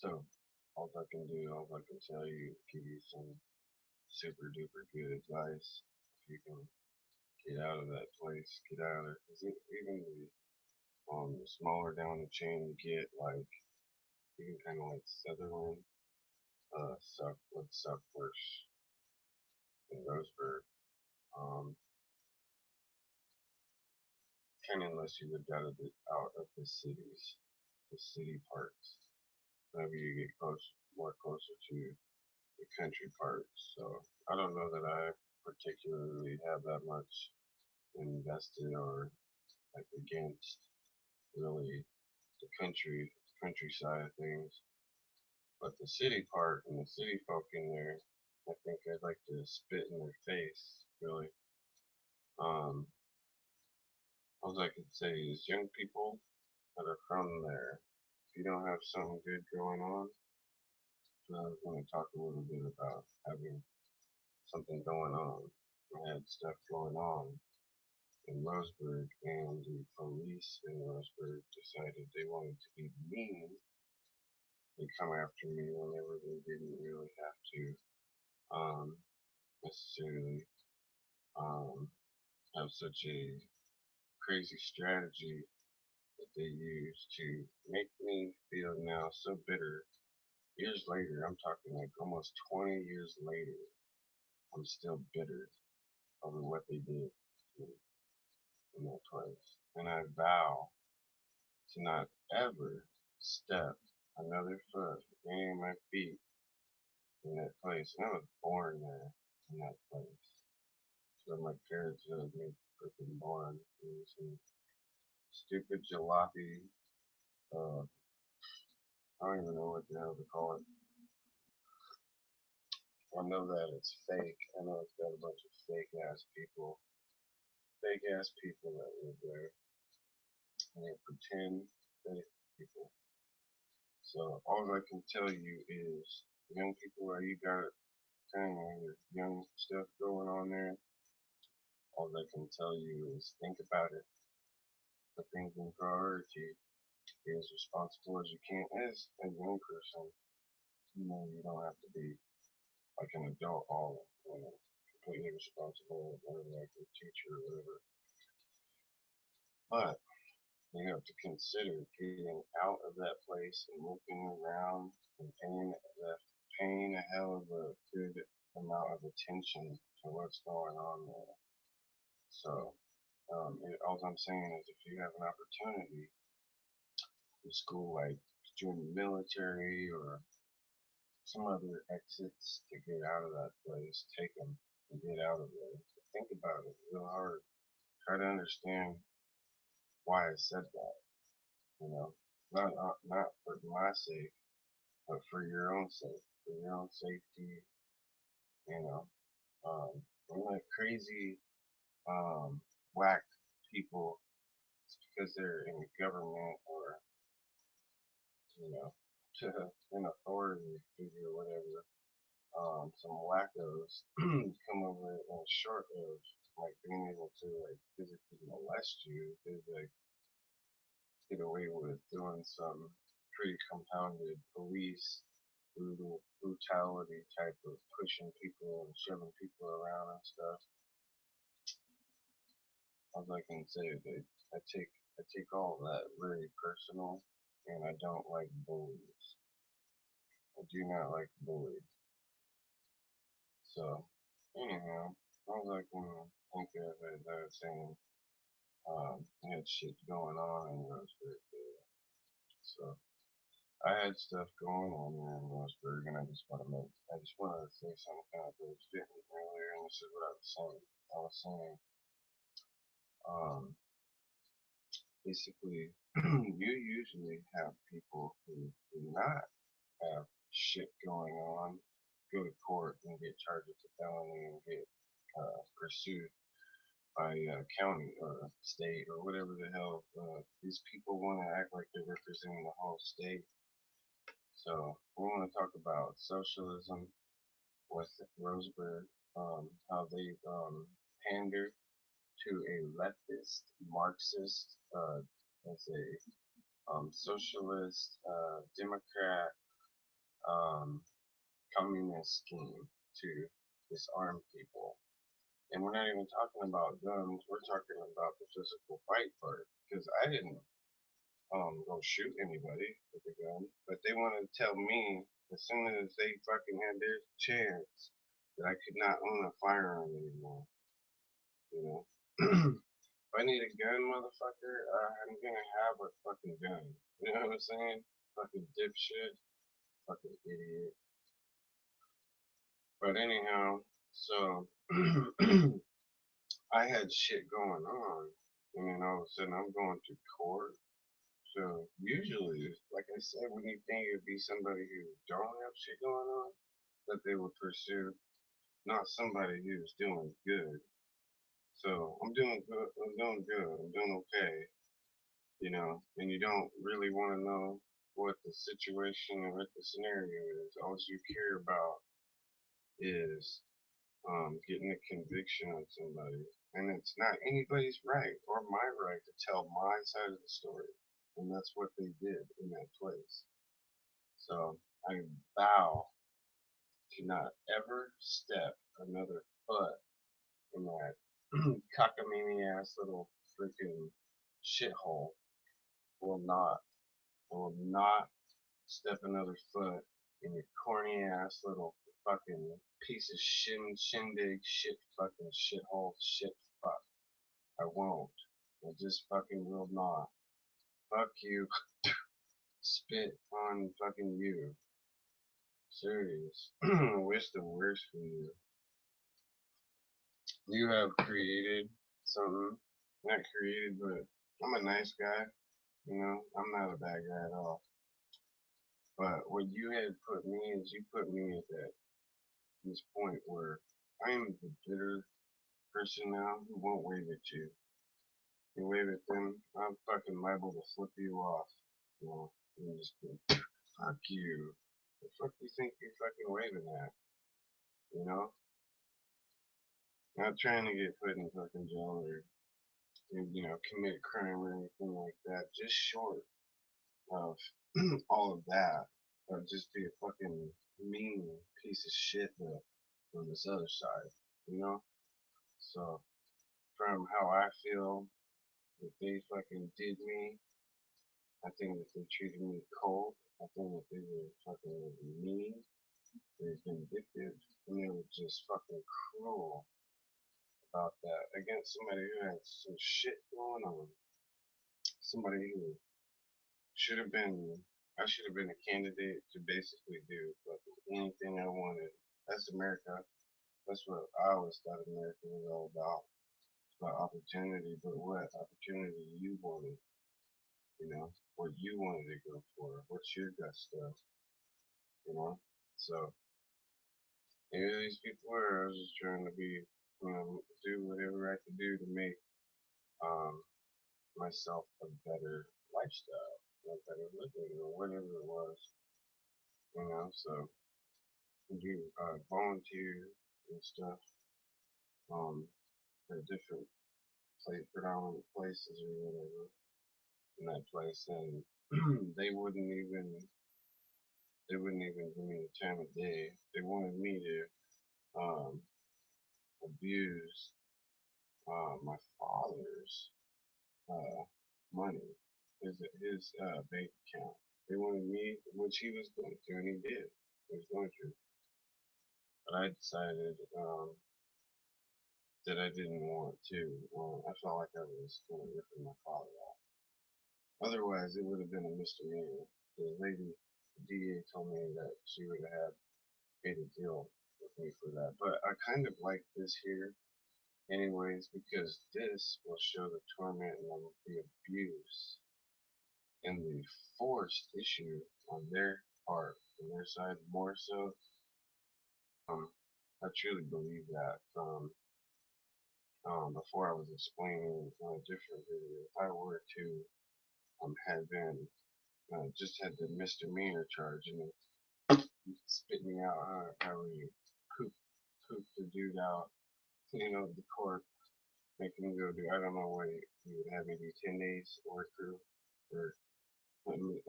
So all I can tell you, give you some super duper good advice. If you can get out of that place, get out of there. Because even the smaller down the chain you get, like even kind of like Sutherland, suck worse in Roseburg. Um, kind of unless you lived out of the cities, the city parts. Whenever you get more closer to the country parts. So I don't know that I particularly have that much invested or like against really the countryside of things. But the city part and the city folk in there, I think I'd like to spit in their face, really. Um, all I could say is young people that are from there, if you don't have something good going on, so I was going to talk a little bit about having something going on. I had stuff going on in Roseburg, and the police in Roseburg decided they wanted to be mean and come after me whenever they didn't really have to necessarily um, have such a crazy strategy that they use to make me feel now so bitter. Years later, I'm talking like almost 20 years later, I'm still bitter over what they did in that place. And I vow to not ever step another foot, any of my feet in that place. And I was born there in that place. So my parents had me freaking born in some stupid jalopy. I don't even know what the hell to call it. I know that it's fake. I know it's got a bunch of fake ass people that live there, and they pretend that it's people. So all I can tell you is, young people, where you got kind of your young stuff going on there, all I can tell you is think about it, put things in priority, be as responsible as you can as a young person. You don't have to be like an adult all completely responsible or like a teacher or whatever. But you have to consider getting out of that place and looking around and paying a hell of a good amount of attention to what's going on there. So all I'm saying is if you have an opportunity in school, like join the military or some other exits to get out of that place, take them and get out of there. Think about it real hard. Try to understand why I said that. You know, not for my sake, but for your own sake, for your own safety. You know, um, I'm like crazy, whack people because they're in government or to an authority figure or whatever. Some wackos come over and short of like being able to like physically molest you, they like get away with doing some pretty compounded police brutality type of pushing people and shoving people around and stuff. All I can say is that I take all that very personal, and I don't like bullies. I do not like bullies. So anyhow, all I can think of is I was saying I had shit going on in Roseburg there. So I had stuff going on there in Roseburg, and I just wanted to say something kind of really fitting earlier, and this is what I was saying. I was saying, um, basically, you usually have people who do not have shit going on go to court and get charged with a felony and get pursued by county or state or whatever the hell. These people want to act like they're representing the whole state. So we want to talk about socialism with Roseburg, how they pander to a leftist, Marxist, as a socialist, Democrat, um, communist scheme to disarm people. And we're not even talking about guns. We're talking about the physical fight part. Because I didn't go shoot anybody with a gun, but they want to tell me as soon as they fucking had their chance that I could not own a firearm anymore. You know, if I need a gun, motherfucker, I'm gonna have a fucking gun. You know what I'm saying? Fucking dipshit, fucking idiot. But anyhow, so I had shit going on, and then all of a sudden I'm going to court. So usually, like I said, when you think it'd be somebody who don't have shit going on, that they would pursue, not somebody who's doing good. So I'm doing good. I'm doing good. I'm doing okay. You know, and you don't really want to know what the situation or what the scenario is. All you care about is getting a conviction on somebody. And it's not anybody's right or my right to tell my side of the story. And that's what they did in that place. So I vow to not ever step another foot in that cockamamie ass little freaking shithole. Will not. I will not step another foot in your corny ass little fucking piece of shindig shit fucking shithole shit fuck. I won't. I just fucking will not. Fuck you. Spit on fucking you. Serious. I wish the worst for you. You have created something. Not created, but I'm a nice guy. You know, I'm not a bad guy at all. But what you had put me is you put me at this point where I am the bitter person now who won't wave at you. You wave at them, I'm fucking liable to flip you off. You know, and just go, fuck you. The fuck do you think you're fucking waving at? You know? Not trying to get put in fucking jail or, you know, commit a crime or anything like that. Just short of all of that. Or just be a fucking mean piece of shit on this other side. You know? So, from how I feel that they fucking did me, I think that they treated me cold. I think that they were fucking mean. They were vindictive. And they were just fucking cruel about that against somebody who had some shit going on. Somebody who should have been, I should have been a candidate to basically do fucking anything I wanted. That's America. That's what I always thought America was all about. It's about opportunity, but what opportunity you wanted, you know, what you wanted to go for, what's your gut stuff, you know? So, maybe these people were, I was just trying to be, you know, do whatever I could do to make um, myself a better lifestyle, a better living, or whatever it was, you know? So, do volunteer and stuff for different predominant places or whatever in that place, and they wouldn't even give me the time of day. They wanted me to abuse my father's uh, money, his bank account. They wanted me, which he was going to, and he did. He was going to, but I decided that I didn't want to. I felt like I was going to rip my father off. Otherwise, it would have been a misdemeanor. The lady, the DA, told me that she would have made a deal with me for that. But I kind of like this here, anyways, because this will show the torment and the abuse and the forced issue on their part, on their side, more so. I truly believe that from before I was explaining on a different video. If I were to had been just had the misdemeanor charge and spit me out, how you poop the dude out, you know, the court, making him go do, I don't know what he would have me do, 10 days work through, or put me,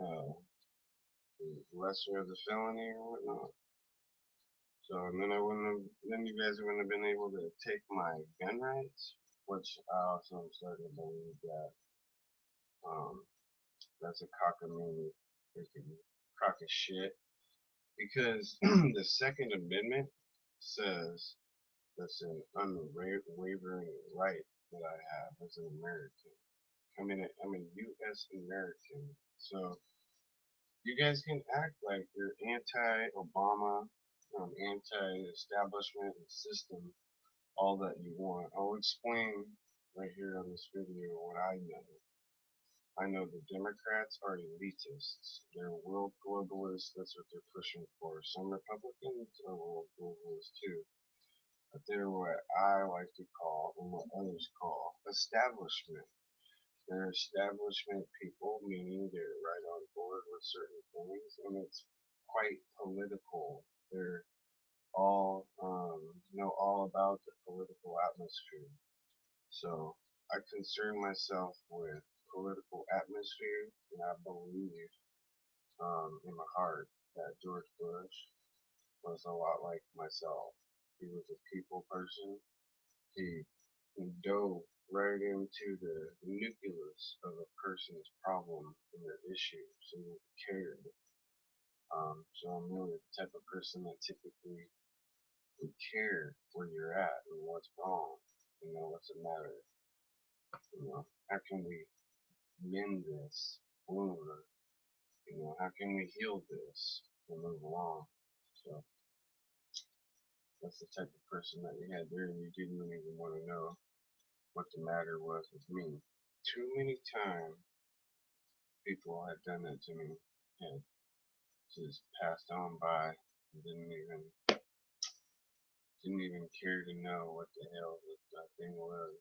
the lesser of the felony or whatnot. So and then I wouldn't have, then you guys wouldn't have been able to take my gun rights, which I also am starting to believe that um, that's a cockamamie, freaking crock of shit. Because the Second Amendment says that's an unwavering right that I have as an American. I'm a U.S. American, so you guys can act like you're anti-Obama, anti-establishment and system, all that you want. I'll explain right here on this video what I know. I know the Democrats are elitists. They're world globalists. That's what they're pushing for. Some Republicans are world globalists too. But they're what I like to call, and what others call, establishment. They're establishment people, meaning they're right on board with certain things, and it's quite political. They're all know all about the political atmosphere. So I concern myself with political atmosphere, and I believe in my heart that George Bush was a lot like myself. He was a people person. He dove right into the nucleus of a person's problem and their issue, so he cared. So I'm really the type of person that typically would care where you're at and what's wrong. What's the matter? How can we mend this wound? How can we heal this and move along? So that's the type of person that you had there, and you didn't even want to know what the matter was with me. Too many times people had done that to me, had just passed on by, and didn't even care to know what the hell that thing was.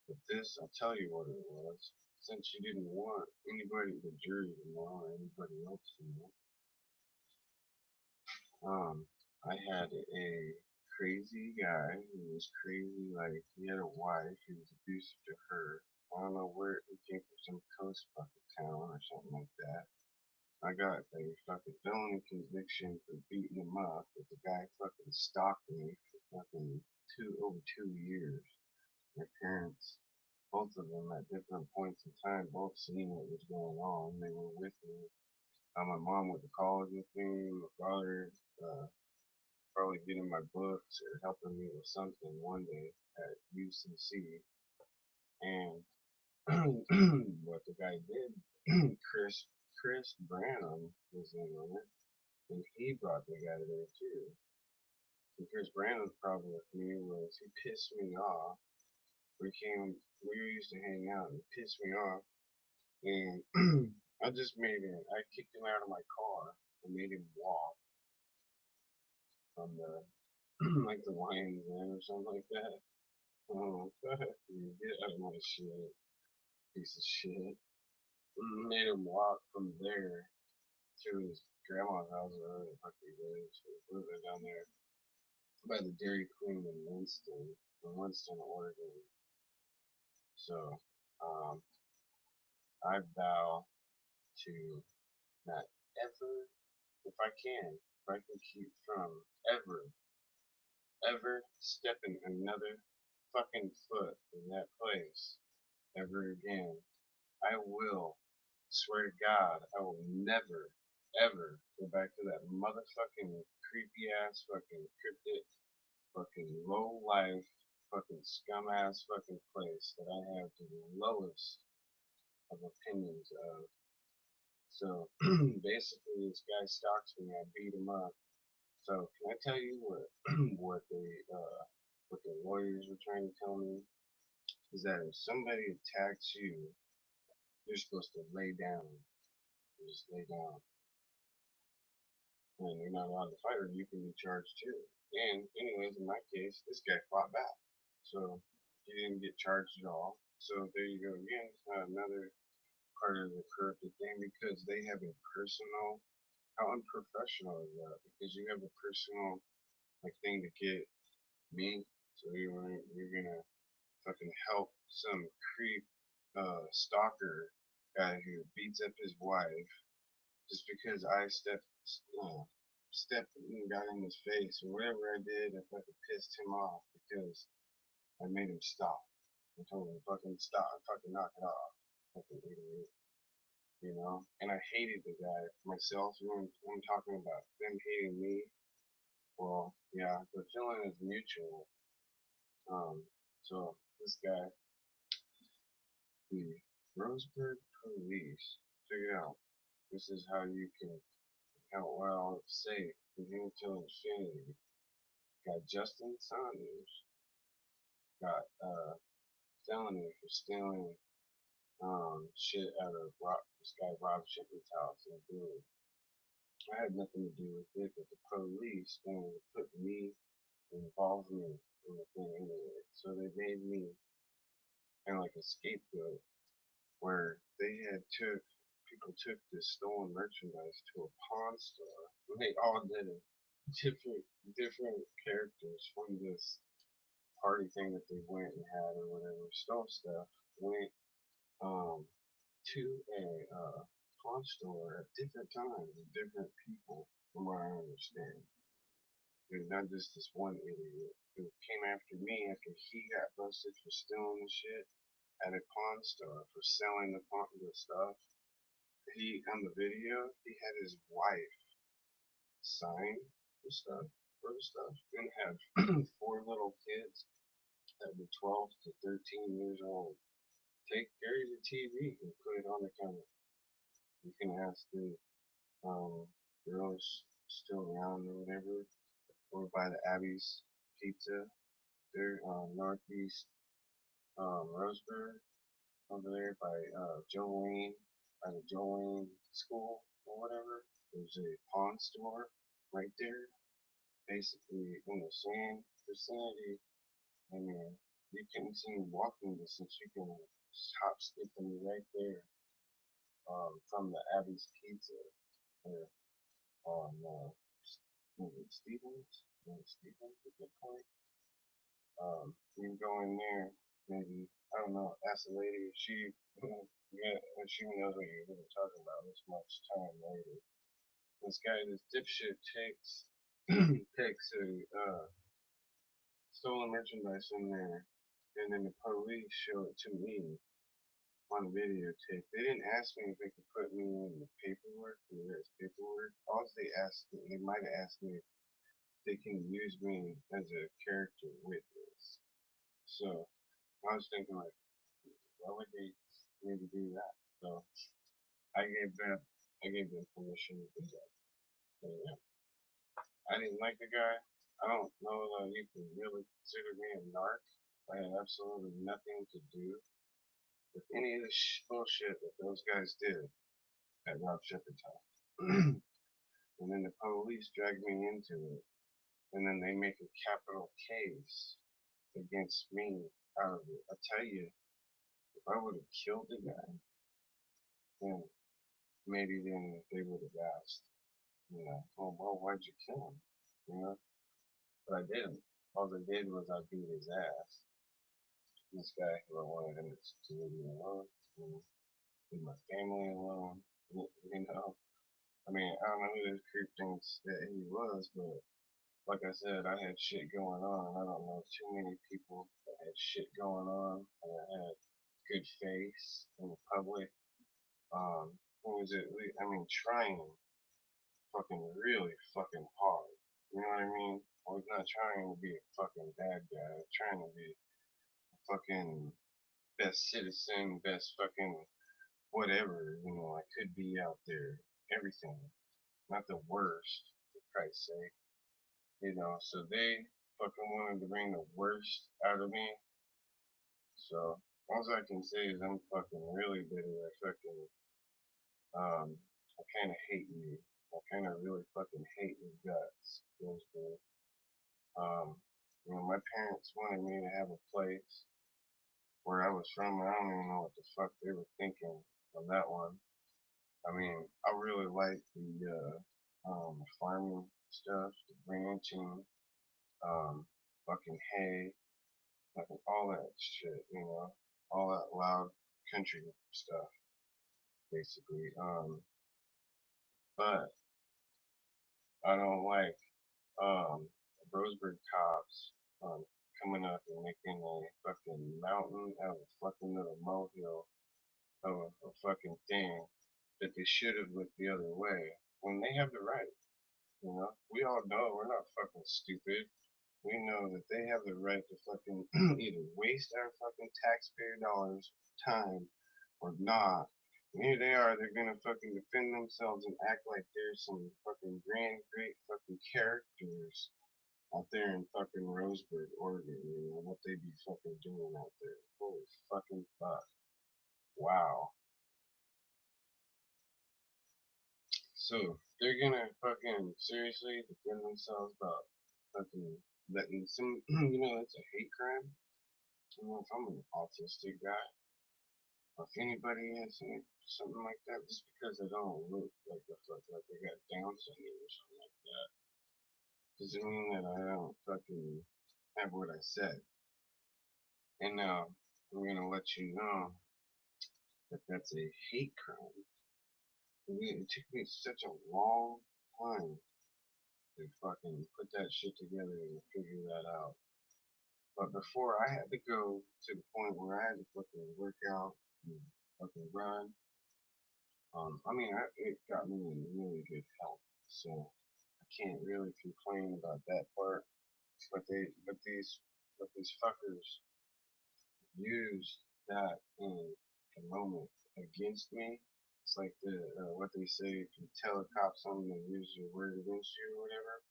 But this, I'll tell you what it was. Since you didn't want anybody, the jury to know, or anybody else to know, I had a crazy guy who was crazy, like, he had a wife, he was abusive to her. I don't know where it came from, some coast fucking town or something like that. I got a fucking felony conviction for beating him up, but the guy fucking stalked me for fucking over 2 years. My parents, both of them at different points in time, both seen what was going on. They were with me. My mom went to college with me. My brother, probably getting my books or helping me with something one day at UCC. And what the guy did, Chris Branham was in on it, and he brought the guy there too. And Chris Branham's problem with me was he pissed me off. We used to hang out and he pissed me off, and I kicked him out of my car and made him walk from the like the Lions Den or something like that. Oh, get out of my shit, piece of shit. Made him walk from there to his grandma's house, or whatever the fuck he lives. He lives down there by the Dairy Queen in Winston, Oregon. So, I vow to not ever, if I can keep from ever stepping another fucking foot in that place ever again. I will swear to God, I will never, ever go back to that motherfucking creepy ass fucking cryptic, fucking low life, fucking scum ass fucking place that I have the lowest of opinions of. So basically, this guy stalks me. I beat him up. So can I tell you what what the lawyers were trying to tell me is that if somebody attacks you, you're supposed to lay down. You just lay down, and you're not allowed to fight, or you can be charged too. And anyways, in my case, this guy fought back, so he didn't get charged at all. So there you go again. Another part of the corrupted thing, because they have a personal. How unprofessional is that? Because you have a personal like thing to get me, so you're gonna fucking help some creep stalker guy who beats up his wife just because I stepped and got in his face or whatever I did, I fucking pissed him off because I made him stop. I told him fucking stop, fucking knock it off, fucking idiot, you know. And I hated the guy myself. When I'm talking about them hating me, well, yeah, the feeling is mutual. Um, so this guy, the Roseburg police, figured out this is how you can count well safe from here till infinity. Got Justin Saunders, got felony for stealing shit out of this guy Rob Shepard's house in Boone. I had nothing to do with it, but the police wanted to put me, involve me in the thing anyway. So they made me kind of like a scapegoat where they had took people took this stolen merchandise to a pawn store. And they all did it. Different characters from this party thing that they went and had or whatever, stole stuff, went um to a pawn store at different times with different people, from what I understand. There's not just this one idiot who came after me after he got busted for stealing the shit at a pawn store for selling the stuff. He on the video he had his wife sign the stuff for the stuff and have four little kids that were 12 to 13 years old. Take carry the TV and put it on the camera. You can ask the girls still around or whatever, or by the Abby's Pizza. They're northeast Roseburg over there by Jolene, by the Jolene School or whatever. There's a pawn store right there, basically in the same vicinity. I mean, you can see walking distance. You can hop, skip, and right there from the Abby's Pizza. There on Stevens, Stevens at that point. You can go in there, maybe I don't know, ask the lady if she yeah, if she knows what you're really talking about this much time later. This guy, this dipshit takes takes a stolen merchandise in there, and then the police show it to me on videotape. They didn't ask me if they could put me in the paperwork, the arrest paperwork. All they asked me, they might have asked me if they can use me as a character witness. So I was thinking like, why would they maybe do that? So I gave them permission to do that. So yeah, I didn't like the guy. I don't know that you can really consider me a narc. I had absolutely nothing to do with any of the bullshit that those guys did at Rob Shepard's house. And then the police dragged me into it. And then they make a capital case against me out of it. I tell you, if I would have killed the guy, then maybe then they would have asked, oh well, why'd you kill him? You know, but I didn't. All I did was I beat his ass. This guy who I wanted him to leave me alone, leave my family alone. You know, I mean, I don't know who this creep thinks that he was, but like I said, I had shit going on. I don't know too many people that had shit going on and that had good face in the public. What was it? I mean, trying fucking really fucking hard. You know what I mean? I was not trying to be a fucking bad guy. I was trying to be a fucking best citizen, best fucking whatever, I could be out there. Everything. Not the worst, for Christ's sake. So they fucking wanted to bring the worst out of me. So all I can say is I'm fucking really bitter. I kinda hate you. I kinda really fucking hate your guts, Roseburg. Um, my parents wanted me to have a place where I was from. I don't even know what the fuck they were thinking on that one. I mean, I really like the farming stuff, the ranching, fucking hay, fucking all that shit, all that loud country stuff, basically. But I don't like Roseburg cops coming up and making a fucking mountain out of a fucking little molehill of a fucking thing that they should have looked the other way when they have the right. You know, we all know we're not fucking stupid. We know that they have the right to fucking either waste our fucking taxpayer dollars, time, or not. And here they are, they're gonna fucking defend themselves and act like they're some fucking grand, great fucking characters out there in fucking Roseburg, Oregon. You know what they be fucking doing out there? Holy fucking fuck! Wow. So they're gonna fucking seriously defend themselves about fucking letting some, you know, it's a hate crime. You know, if I'm an autistic guy, or if anybody has something like that, just because they don't look like the fuck like they got Down syndrome or something like that, doesn't mean that I don't fucking have what I said. And now I'm gonna let you know that that's a hate crime. It took me such a long time to fucking put that shit together and figure that out. But before I had to go to the point where I had to fucking work out and fucking run. It got me in really good health, so I can't really complain about that part. But these fuckers used that in the moment against me. It's like what they say: if you tell a cop something, they use your word against you or whatever.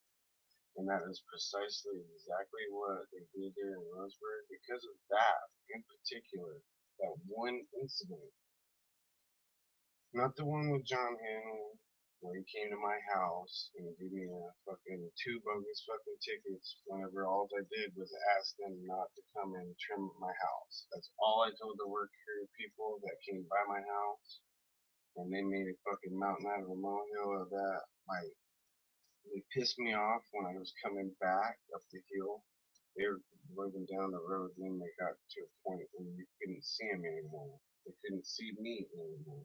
And that is precisely exactly what they did there in Roseburg. Because of that, in particular, that one incident, not the one with John Hanlon, where he came to my house and gave me a fucking two bogus fucking tickets whenever all I did was ask them not to come and trim my house. That's all I told the work crew people that came by my house. And they made a fucking mountain out of a molehill of that. Like, they pissed me off when I was coming back up the hill. They were moving down the road, and then they got to a point where you couldn't see them anymore. They couldn't see me anymore.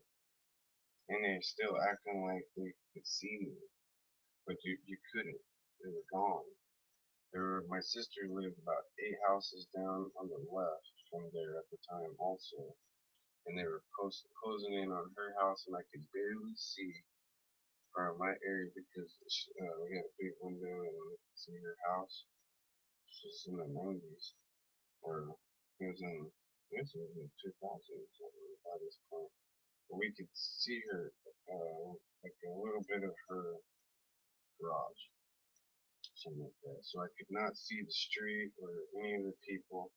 And they're still acting like they could see me, but you couldn't. They were gone. My sister lived about 8 houses down on the left from there at the time also, and they were closing in on her house, and I could barely see from my area because we had a big window and we could see her house. She was in the 90s, or it was in, I guess it was in 2000 by this point. But we could see her, like a little bit of her garage, something like that. So I could not see the street or any of the people.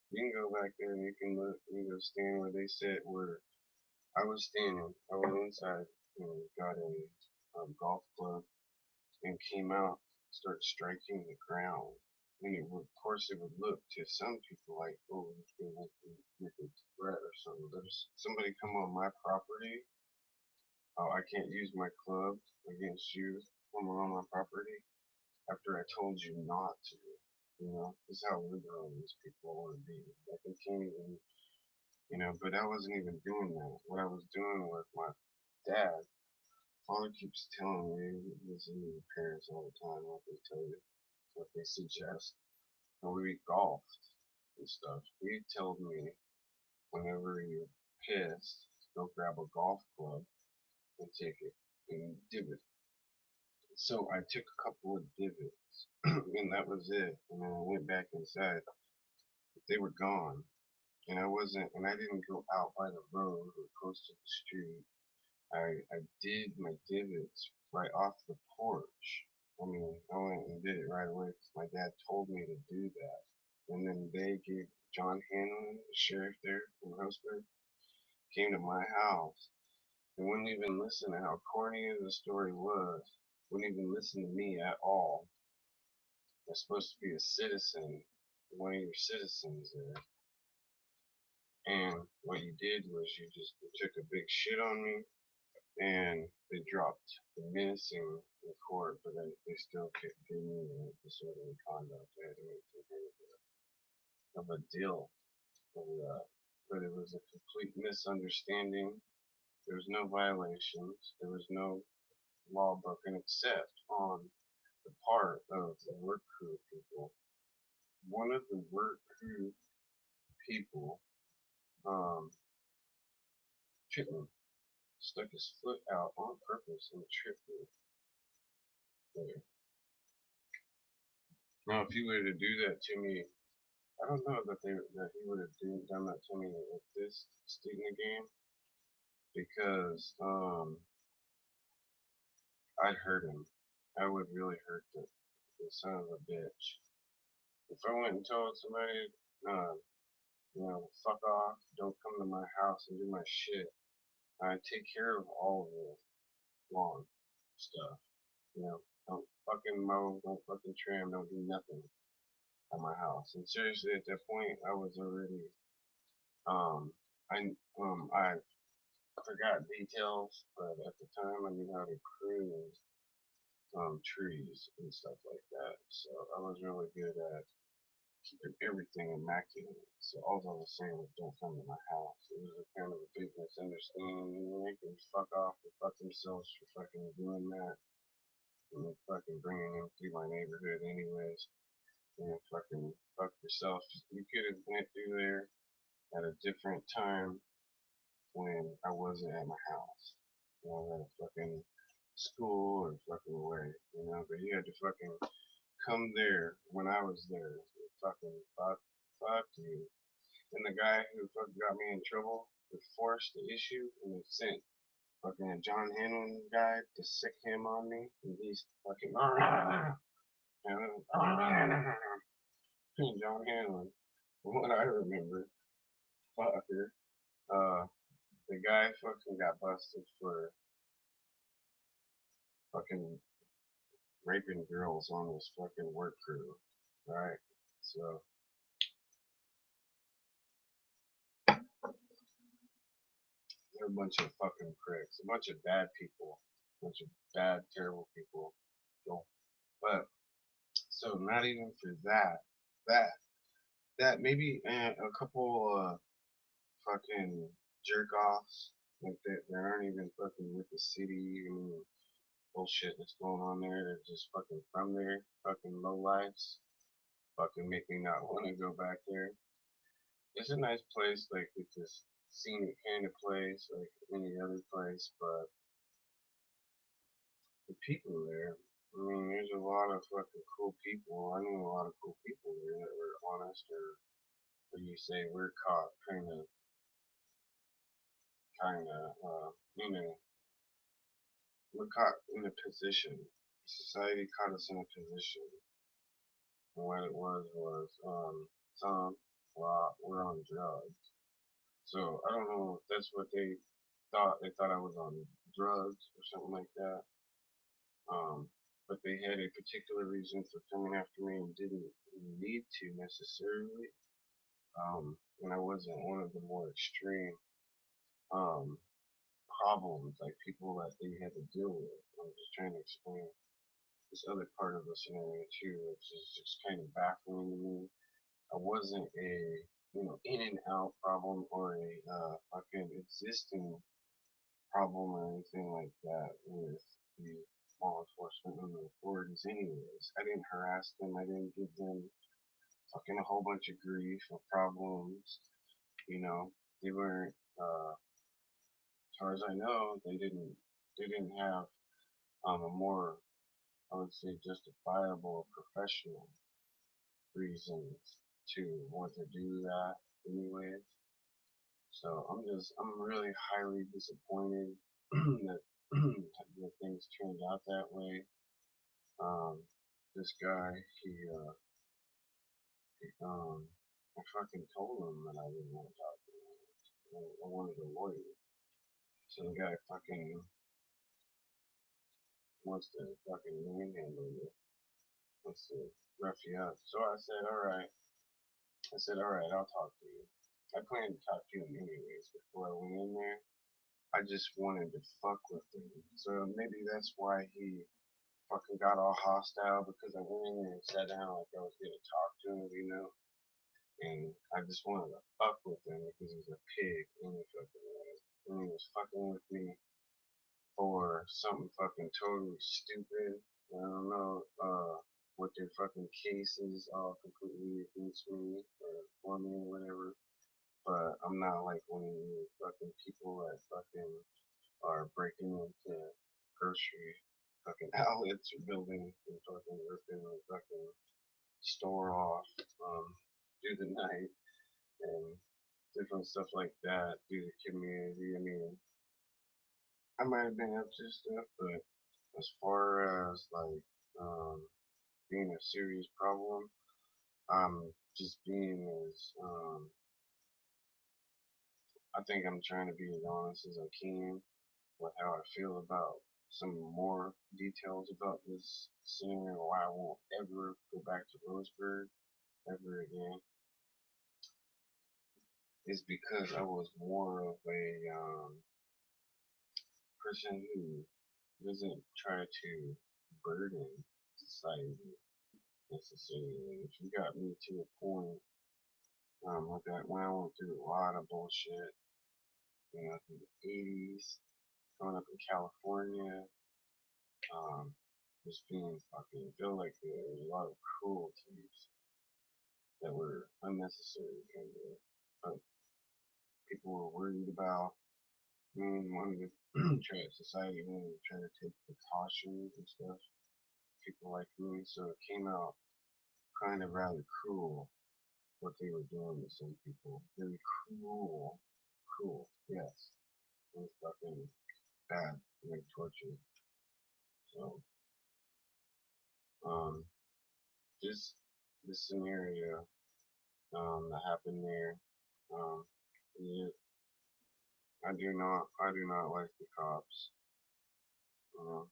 You can go back there and you can look, you can go stand where they said where I was standing. I went inside, got a golf club and came out, started striking the ground. And of course, it would look to some people like, oh, it's going to make a threat or something. There's somebody come on my property. Oh, I can't use my club against you when we're on my property after I told you not to. This is how liberal these people want to be. Like they can't even, but I wasn't even doing that. What I was doing with my dad, father keeps telling me, listen to your parents all the time, what they tell you, what they suggest. And we golfed and stuff. He told me whenever you're pissed, go grab a golf club and take it and divot. So I took a couple of divots and that was it. And then I went back inside. They were gone. And I didn't go out by the road or close to the street. I did my divots right off the porch. I went and did it right away because my dad told me to do that. And then they gave John Hanlon, the sheriff there in Roseburg, came to my house and wouldn't even listen to how corny the story was. Wouldn't even listen to me at all. I'm supposed to be a citizen, one of your citizens there. And what you did was you took a big shit on me and they dropped the menacing in court, but they still gave me disorderly conduct. They had to make some kind of a deal over that. But it was a complete misunderstanding. There was no violations. There was no law broken except on the part of the work crew people. One of the work crew people, um, tripped me, stuck his foot out on purpose and tripped me there. Now, if he were to do that to me, I don't know that he would have done that to me at this stage in the game because I'd hurt him. I would really hurt the son of a bitch. If I went and told somebody, uh, fuck off, don't come to my house and do my shit, I take care of all of the lawn stuff. Don't fucking mow, don't fucking trim, don't do nothing at my house. And seriously, at that point, I was already, um, I forgot details, but at the time I knew how to prune trees and stuff like that. So I was really good at keeping everything immaculate. So all I was saying was don't come to my house. It was a kind of a big misunderstanding. They can fuck off and fuck themselves for fucking doing that. And then fucking bringing them through my neighborhood anyways. And fucking fuck yourself. You could have went through there at a different time when I wasn't at my house. At a fucking school or fucking away. But you had to fucking come there when I was there. Fucking fuck you. And the guy who fucking got me in trouble to force the issue and they sent fucking John Hanlon guy to sick him on me. And he's fucking John Hanlon. From what I remember, fucker. The guy fucking got busted for fucking raping girls on his fucking work crew. Right? So they're a bunch of fucking pricks, a bunch of bad people, a bunch of bad, terrible people. So, but so not even for that, that maybe a couple fucking jerk offs like that aren't even fucking with the city and bullshit that's going on there. They're just fucking from there, fucking low lives. Fucking make me not want to go back there. It's a nice place, like it's this scenic kind of place, like any other place, but the people there. I mean, there's a lot of fucking cool people. I knew a lot of cool people there that were honest, or you say we're caught you know, we're caught in a position. Society caught us in a position, and what it was, some were on drugs. So I don't know if that's what they thought. They thought I was on drugs or something like that. But they had a particular reason for coming after me and didn't need to necessarily. And I wasn't one of the more extreme um, problems, like people that they had to deal with. I'm just trying to explain this other part of the scenario too, which is just kind of baffling to me. I wasn't a in and out problem or a fucking existing problem or anything like that with the law enforcement and the authorities anyways. I didn't harass them, I didn't give them fucking a whole bunch of grief or problems. You know, they weren't as far as I know, they didn't have a more, I would say, justifiable professional reasons to want to do that anyways. So I'm really highly disappointed that that things turned out that way. Um, this guy, I fucking told him that I didn't want to talk to him. I wanted a lawyer. So the guy fucking wants to fucking manhandle you, wants to rough you up. So I said, alright. I'll talk to you. I planned to talk to him anyways before I went in there. I just wanted to fuck with him. So maybe that's why he fucking got all hostile because I went in there and sat down like I was gonna talk to him. And I just wanted to fuck with him because he's a pig and he fucking was. And he was fucking with me for something fucking totally stupid. I don't know what their fucking case is all completely against me or for me or whatever. But I'm not like one of you fucking people that fucking are breaking into grocery fucking outlets or buildings and fucking ripping the fucking store off through the night and different stuff like that through the community. I mean, I might have been up to stuff, but as far as like being a serious problem, I'm just being as I think I'm trying to be as honest as I can with how I feel about some more details about this scenario. Why I won't ever go back to Roseburg ever again is because I was more of a person who doesn't try to burden society necessarily. If you got me to a point, like that when I went through a lot of bullshit, through the 80s, growing up in California, um, just being fucking, feel like there was a lot of cruelties that were unnecessary, kind of, but people were worried about. Wanted to try society wanted to try to take precautions and stuff. People like me, so it came out kind of rather cruel what they were doing to some people. Very cruel, cruel. Yes, it was fucking bad, like torture. So, um, just the scenario that happened there. Um, yeah, I do not like the cops. Uh,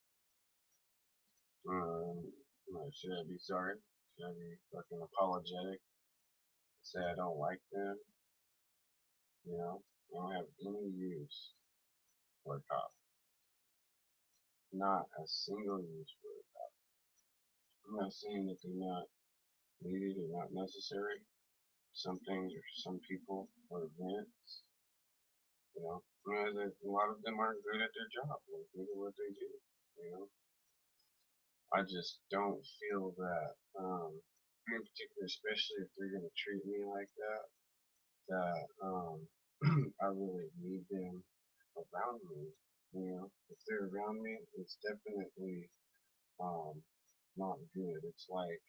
should I be sorry? Should I be fucking apologetic? Say I don't like them? I don't have any use for a cop. Not a single use for it. I'm not saying that they're not needed or not necessary. Some things or some people or events, that a lot of them aren't good at their job. They're good at what they do. You know, I just don't feel that, in particular, especially if they're gonna treat me like that, that I really need them around me. If they're around me, it's definitely um, not good. It's like,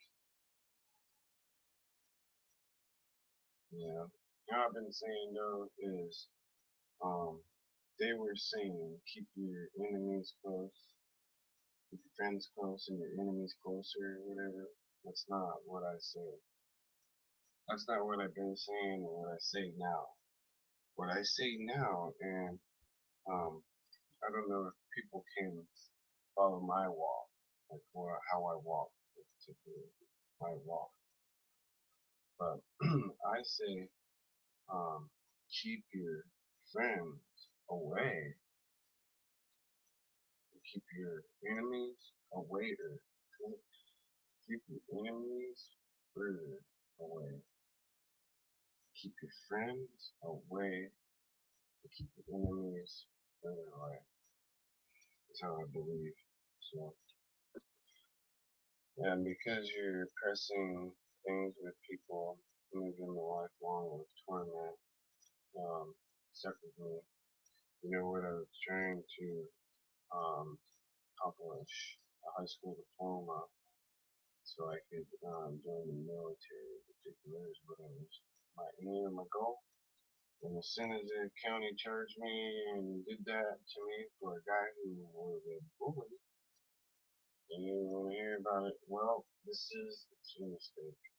I've been saying though is um, they were saying keep your enemies close, keep your friends close, and your enemies closer, or whatever. That's not what I say. That's not what I've been saying or what I say now. What I say now, and um, I don't know if people can follow my walk, like how I walk, particularly my walk. But I say, keep your friends away, keep your enemies away, or keep your enemies further away. Keep your friends away, and keep your enemies further away. That's how I believe. So, and because you're pressing things with people, maybe in the lifelong with torment, stuck with me. You know what I was trying to um, accomplish a high school diploma so I could join the military in particular is what I was my aim and my goal. And as soon as the county charged me and did that to me for a guy who was a bully, and you want to hear about it, well, this is a mistake.